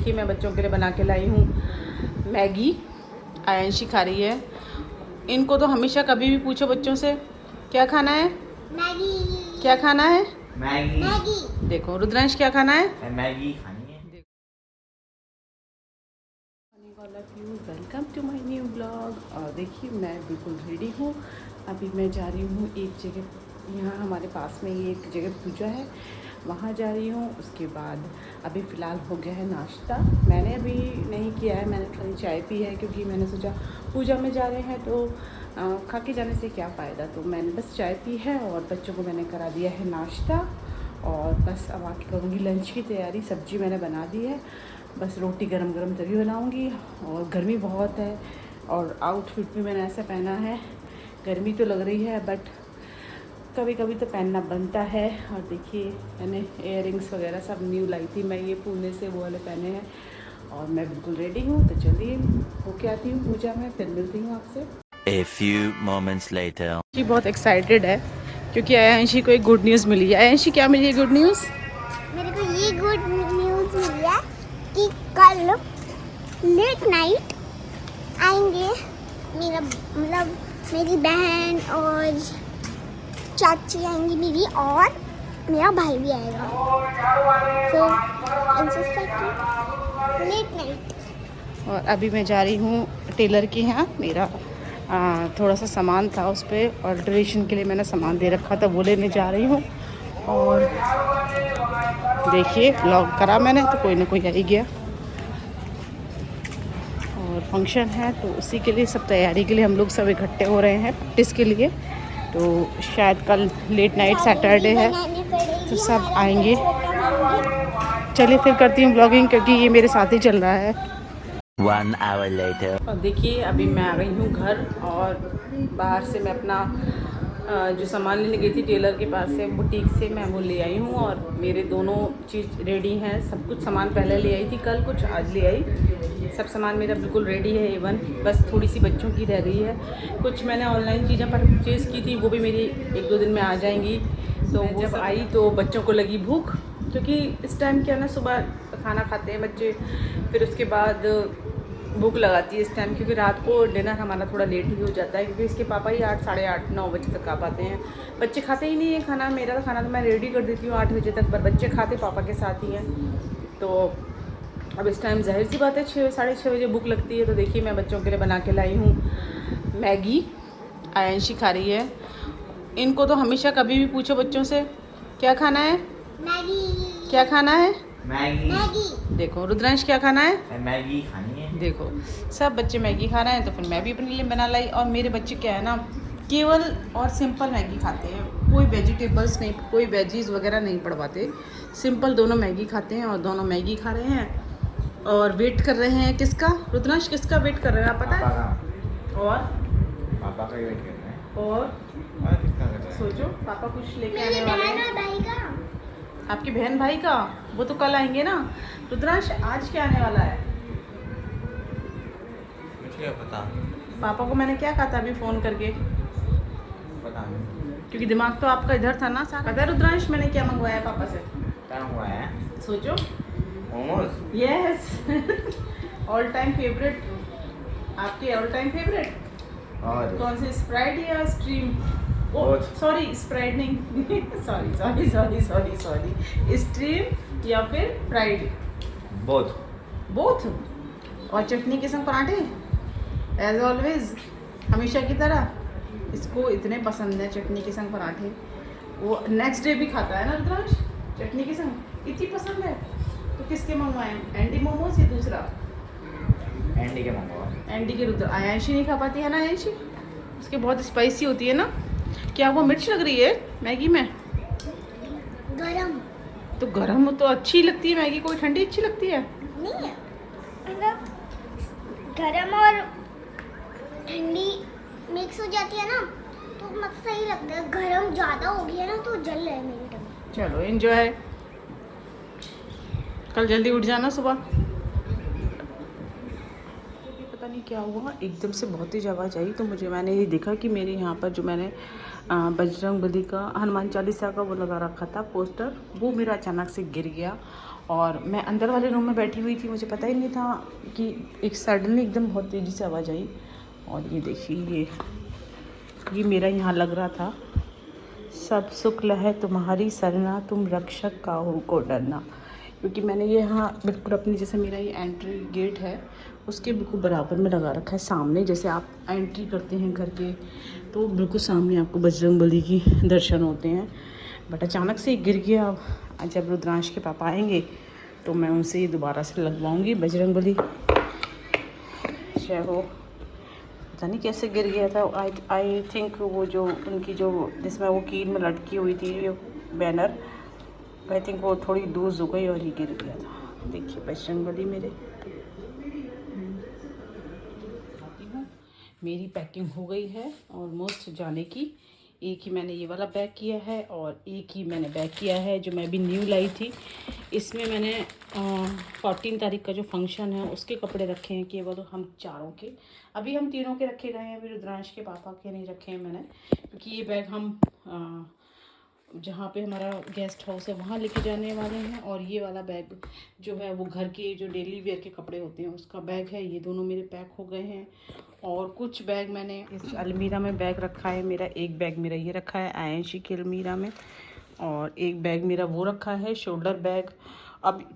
देखिए मैं बच्चों के लिए बना के लाई हूँ मैगी। आयंशी खा रही है। इनको तो हमेशा कभी भी पूछो बच्चों से क्या खाना है, मैगी। क्या खाना है, मैगी। मैगी। देखो रुद्रांश क्या खाना है, मैगी खानी है। Welcome to my new blog. और देखिए मैं बिल्कुल रेडी हूँ। अभी मैं जा रही हूँ एक जगह, यहाँ हमारे पास में ही एक जगह पूजा है, वहाँ जा रही हूँ। उसके बाद अभी फ़िलहाल हो गया है नाश्ता। मैंने अभी नहीं किया है, मैंने खाली चाय पी है क्योंकि मैंने सोचा पूजा में जा रहे हैं तो खा के जाने से क्या फ़ायदा। तो मैंने बस चाय पी है और बच्चों को मैंने करा दिया है नाश्ता। और बस अब आके करूँगी लंच की तैयारी। सब्ज़ी मैंने बना दी है, बस रोटी गरम गरम तभी बनाऊँगी। और गर्मी बहुत है और आउटफिट भी मैंने ऐसा पहना है, गर्मी तो लग रही है बट कभी कभी तो पहनना बनता है। और देखिए मैंने इयररिंग्स वगैरह सब न्यू लाई थी, मैं ये पुणे से वो वाले पहने हैं। और मैं बिल्कुल रेडी हूँ, तो चलिए होके आती हूँ पूजा में, फिर मिलती हूँ आपसे। A few moments later. जी बहुत एक्साइटेड है क्योंकि आयांशी को एक गुड न्यूज़ मिली है। आयांशी क्या मिली है गुड न्यूज़? मेरे को ये गुड न्यूज़ मिली है कि कल लेट नाइट आएंगे मेरा मतलब मेरी बहन और चाची आएंगी मेरी, और मेरा भाई भी आएगा। तो लेट नाइट। और अभी मैं जा रही हूँ टेलर के यहाँ। मेरा थोड़ा सा सामान था उस पर, अल्ट्रेशन के लिए मैंने सामान दे रखा था, वो लेने जा रही हूँ। और देखिए व्लॉग करा मैंने तो कोई ना कोई आ ही गया। और फंक्शन है तो उसी के लिए सब तैयारी के लिए हम लोग सब इकट्ठे हो रहे हैं प्रैक्टिस के लिए। तो शायद कल लेट नाइट सैटरडे है तो सब आएंगे। चलिए फिर करती हूँ ब्लॉगिंग क्योंकि ये मेरे साथ ही चल रहा है। 1 hour later. और देखिए अभी मैं आ गई हूँ घर, और बाहर से मैं अपना जो सामान लेने गई थी टेलर के पास से, बुटीक से मैं वो ले आई हूँ। और मेरे दोनों चीज़ रेडी हैं, सब कुछ सामान पहले ले आई थी कल, कुछ आज ले आई। सब सामान मेरा बिल्कुल रेडी है इवन, बस थोड़ी सी बच्चों की रह गई है। कुछ मैंने ऑनलाइन चीज़ें परचेज़ की थी, वो भी मेरी 1-2 दिन में आ जाएंगी। तो वो जब आई तो बच्चों को लगी भूख, क्योंकि इस टाइम क्या ना सुबह खाना खाते हैं बच्चे, फिर उसके बाद भूख लगाती है इस टाइम, क्योंकि रात को डिनर हमारा थोड़ा लेट ही हो जाता है क्योंकि इसके पापा ही 8, साढ़े 8, 9 बजे तक आ पाते हैं। बच्चे खाते ही नहीं है खाना, मेरा तो खाना तो मैं रेडी कर देती हूँ 8 बजे तक, पर बच्चे खाते पापा के साथ ही हैं। तो अब इस टाइम जाहिर सी बात है 6, साढ़े 6 बजे भूख लगती है। तो देखिए मैं बच्चों के लिए बना के लाई हूँ मैगी। आयंशी खा रही है। इनको तो हमेशा कभी भी पूछो बच्चों से क्या खाना है, मैगी। क्या खाना है, मैगी। मैगी। देखो रुद्रांश क्या खाना है, मैगी खानी है। देखो सब बच्चे मैगी खा रहे हैं तो फिर मैं भी अपने लिए बना लाई। और मेरे बच्चे क्या है ना, केवल और सिंपल मैगी खाते हैं, कोई वेजिटेबल्स नहीं, कोई वेजीज वगैरह नहीं पड़वाते, सिंपल दोनों मैगी खाते हैं। और दोनों मैगी खा रहे हैं और वेट कर रहे हैं किसका, रुद्रांश किसका वेट कर रहे हैं आप पता है? और पापा का वेट कर रहे हैं। और किसका कर रहे हैं? सोचो पापा कुछ लेके मेरी आने वाले बहन हैं। और भाई का। आपकी बहन भाई का वो तो कल आएंगे ना। रुद्रांश आज क्या आने वाला है? मुझे क्या पता। पापा को मैंने क्या कहा था अभी फ़ोन करके, पता नहीं। क्योंकि दिमाग तो आपका इधर था ना। पता है रुद्रांश मैंने क्या मंगवाया है पापा से? क्या हुआ है? सोचो। Momos. Yes all time favourite, आपके ऑल टाइम फेवरेट और कौन से, स्प्राइट या स्ट्रीम? ओ Both. सॉरी स्प्राइट नहीं sorry sorry sorry sorry sorry stream या फिर फ्राइड? बोथ। बोथ। और चटनी के संग पराठे एज ऑलवेज, हमेशा की तरह। इसको इतने पसंद है चटनी के संग पराठे, वो नेक्स्ट डे भी खाता है ना रुद्रांश, चटनी के संग इतनी पसंद है। तो किसके मंगवाए, एंडी मोमोज या दूसरा? एंडी के मंगवा। एंडी के। रुद्र आयांशी नहीं खा पाती है ना, आयांशी उसके बहुत स्पाइसी होती है ना। क्या वो मिर्च लग रही है मैगी में? गरम तो गरम तो अच्छी लगती है मैगी, कोई ठंडी अच्छी लगती है? नहीं है, मतलब गरम और ठंडी मिक्स हो जाती है ना तो मतलब सही लगता है। गरम ज़्यादा हो गया ना तो जल रहा है मेरी टंग। चलो एंजॉय, कल जल्दी उठ जाना सुबह। पता नहीं क्या हुआ एकदम से बहुत ही आवाज़ आई, तो मैंने ये देखा कि मेरे यहाँ पर जो मैंने बजरंग बली का, हनुमान चालीसा का वो लगा रखा था पोस्टर, वो मेरा अचानक से गिर गया और मैं अंदर वाले रूम में बैठी हुई थी, मुझे पता ही नहीं था कि एक सडनली एकदम बहुत तेज़ी से आवाज़ आई। और ये देखिए, ये मेरा यहाँ लग रहा था, सब शुक्ल है तुम्हारी सरना, तुम रक्षक काहू को डरना। क्योंकि मैंने ये यहाँ बिल्कुल अपनी, जैसे मेरा ये एंट्री गेट है उसके बिल्कुल बराबर में लगा रखा है, सामने जैसे आप एंट्री करते हैं घर के तो बिल्कुल सामने आपको बजरंगबली की दर्शन होते हैं। बट अचानक से गिर गया। अब जब रुद्रांश के पापा आएंगे तो मैं उनसे ये दोबारा से लगवाऊंगी बजरंगबली। जय हो। पता नहीं कैसे गिर गया था। आई थिंक वो जो उनकी जो जिसमें वो कील में लटकी हुई थी ये बैनर, आई थिंक वो थोड़ी लूज हो गई और ही गिर गया था। देखिए बजरंगबली मेरे। मेरी पैकिंग हो गई है ऑलमोस्ट जाने की। एक ही मैंने ये वाला बैग किया है और एक ही मैंने बैग किया है जो मैं भी न्यू लाई थी। इसमें मैंने 14 तारीख का जो फंक्शन है उसके कपड़े रखे हैं केवल हम चारों के। अभी हम तीनों के रखे गए हैं, अभी रुद्रांश के पापा के नहीं रखे हैं मैंने, क्योंकि ये बैग हम जहाँ पे हमारा गेस्ट हाउस है वहाँ लेके जाने वाले हैं। और ये वाला बैग जो है वो घर के जो डेली वेयर के कपड़े होते हैं उसका बैग है। ये दोनों मेरे पैक हो गए हैं। और कुछ बैग मैंने इस अलमीरा में बैग रखा है मेरा। एक बैग मेरा ये रखा है आयंशी की अलमीरा में, और एक बैग मेरा वो रखा है शोल्डर बैग। अब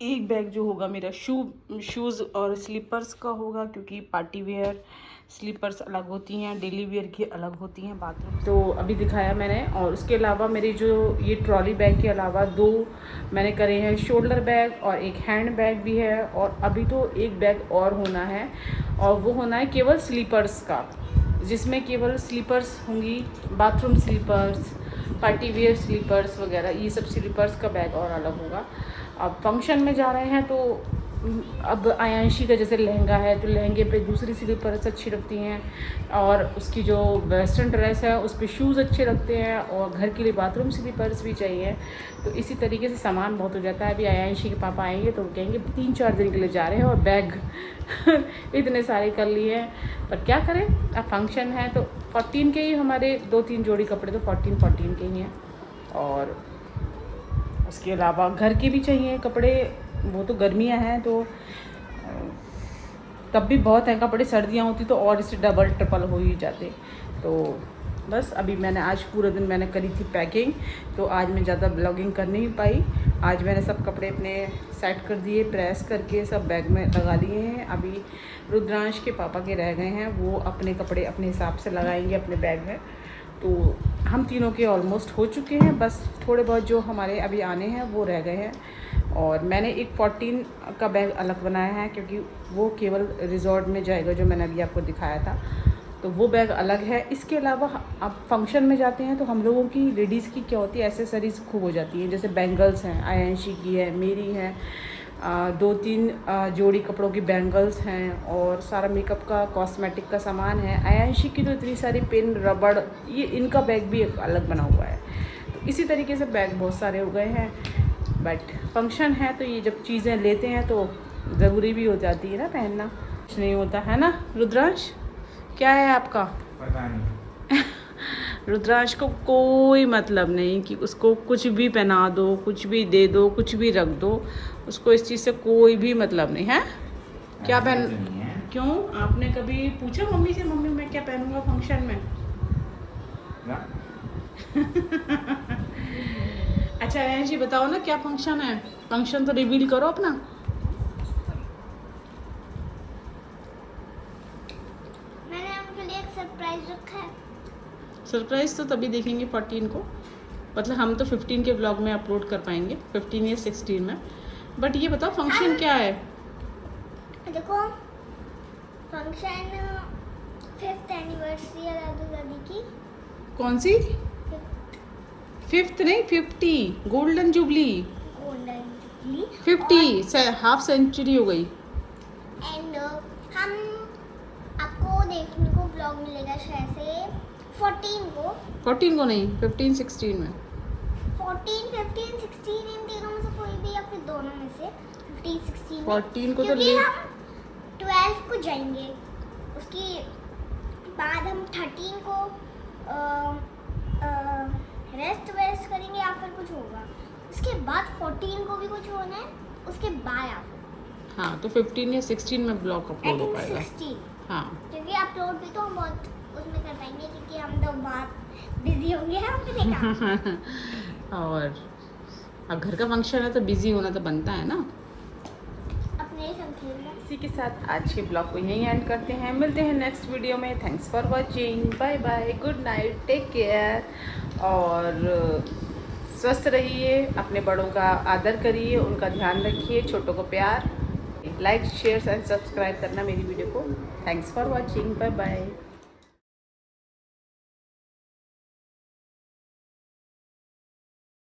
एक बैग जो होगा मेरा शूज़ और स्लीपर्स का होगा, क्योंकि पार्टी वेयर स्लीपर्स अलग होती हैं, डेली वेयर की अलग होती हैं बाथरूम। तो अभी दिखाया मैंने। और उसके अलावा मेरी जो ये ट्रॉली बैग के अलावा 2 मैंने करे हैं शोल्डर बैग और एक हैंड बैग भी है। और अभी तो एक बैग और होना है, और वो होना है केवल स्लीपर्स का, जिसमें केवल स्लीपर्स होंगी, bathroom slippers, party wear slippers वगैरह, ये सब स्लीपर्स का बैग और अलग होगा। अब फंक्शन में जा रहे हैं तो अब आयांशी का जैसे लहंगा है तो लहंगे पे दूसरी स्लीपर्स अच्छी लगती हैं, और उसकी जो वेस्टर्न ड्रेस है उस पर शूज़ अच्छे लगते हैं, और घर के लिए बाथरूम स्लीपर्स भी चाहिए। तो इसी तरीके से सामान बहुत हो जाता है। अभी आयांशी के पापा आएंगे तो कहेंगे 3-4 दिन के लिए जा रहे हैं और बैग इतने सारे कर लिए हैं। पर क्या करें, अब फंक्शन है तो 14 के ही हमारे 2-3 जोड़ी कपड़े तो 14 के ही हैं। और उसके अलावा घर के भी चाहिए कपड़े, वो तो गर्मियां हैं तो तब भी बहुत हैं कपड़े, सर्दियां होती तो और इससे डबल ट्रिपल हो ही जाते। तो बस अभी मैंने आज पूरे दिन मैंने करी थी पैकिंग, तो आज मैं ज़्यादा ब्लॉगिंग कर नहीं पाई। आज मैंने सब कपड़े अपने सेट कर दिए, प्रेस करके सब बैग में लगा लिए हैं। अभी रुद्रांश के पापा के रह गए हैं, वो अपने कपड़े अपने हिसाब से लगाएंगे अपने बैग में। तो हम तीनों के ऑलमोस्ट हो चुके हैं, बस थोड़े बहुत जो हमारे अभी आने हैं वो रह गए हैं। और मैंने एक 14 का बैग अलग बनाया है, क्योंकि वो केवल रिजॉर्ट में जाएगा जो मैंने अभी आपको दिखाया था, तो वो बैग अलग है। इसके अलावा आप फंक्शन में जाते हैं तो हम लोगों की लेडीज़ की क्या होती है, एसेसरीज़ खूब हो जाती हैं। जैसे बैंगल्स हैं, आयांशी की है, मेरी है, 2-3 जोड़ी कपड़ों की बैंगल्स हैं, और सारा मेकअप का कॉस्मेटिक का सामान है। आयांशी की तो इतनी सारी पेन रबड़, ये इनका बैग भी एक अलग बना हुआ है। तो इसी तरीके से बैग बहुत सारे हो गए हैं। बट फंक्शन है तो ये जब चीज़ें लेते हैं तो ज़रूरी भी हो जाती है ना पहनना, कुछ नहीं होता है ना। रुद्रांश क्या है आपका? पता नहीं। रुद्रांश को कोई मतलब नहीं कि उसको कुछ भी पहना दो, कुछ भी दे दो, कुछ भी रख दो, उसको इस चीज़ से कोई भी मतलब नहीं है। क्या पहन, क्यों आपने कभी पूछा मम्मी से, मम्मी मैं क्या पहनूंगा फंक्शन में? ना? अच्छा आयन जी बताओ ना क्या फंक्शन है, फंक्शन तो रिवील करो अपना। मैंने आपके लिए एक सरप्राइज रखा है। सरप्राइज तो तभी देखेंगे 14 को, मतलब हम तो 15 के ब्लॉग में अपलोड कर पाएंगे, 15 या 16 में। बट ये बताओ फंक्शन क्या है? देखो फंक्शन 5th एनिवर्सरी है दादू दादी की। कौन सी? 5th नहीं 50, golden jubilee. Golden jubilee 50 half century हो गई। एंड हम आपको देखने को ब्लॉग मिलेगा शायद से 14 को। 14 को नहीं, 15 16 में। 14 15 16 इन तीनों में से कोई भी या फिर दोनों में से 15 16 में। 14 को तो क्योंकि ले, हम 12 को जाएंगे, उसके बाद हम 13 को रेस्ट वेस्ट करेंगे या फिर कुछ होगा, उसके बाद 14 को भी कुछ होना है, उसके बाद आप हाँ, तो 15 या 16 में ब्लॉग आई अपलोड हो थिंक पाएगा। 16, हाँ, क्योंकि अपलोड भी तो हम बहुत उसमें कर पाएंगे, क्योंकि हम तो बहुत बिजी होंगे अपने काम और अब घर का फंक्शन है तो बिजी होना तो बनता है ना। अपने संखेल में। इसी के साथ आज के ब्लॉग को यहीं एंड करते हैं। मिलते हैं नेक्स्ट वीडियो में। Thanks for watching, bye bye, good night, take care और स्वस्थ रहिए। अपने बड़ों का आदर करिए, उनका ध्यान रखिए, छोटों को प्यार। लाइक शेयर एंड सब्सक्राइब करना मेरी वीडियो को। Thanks for watching, bye bye.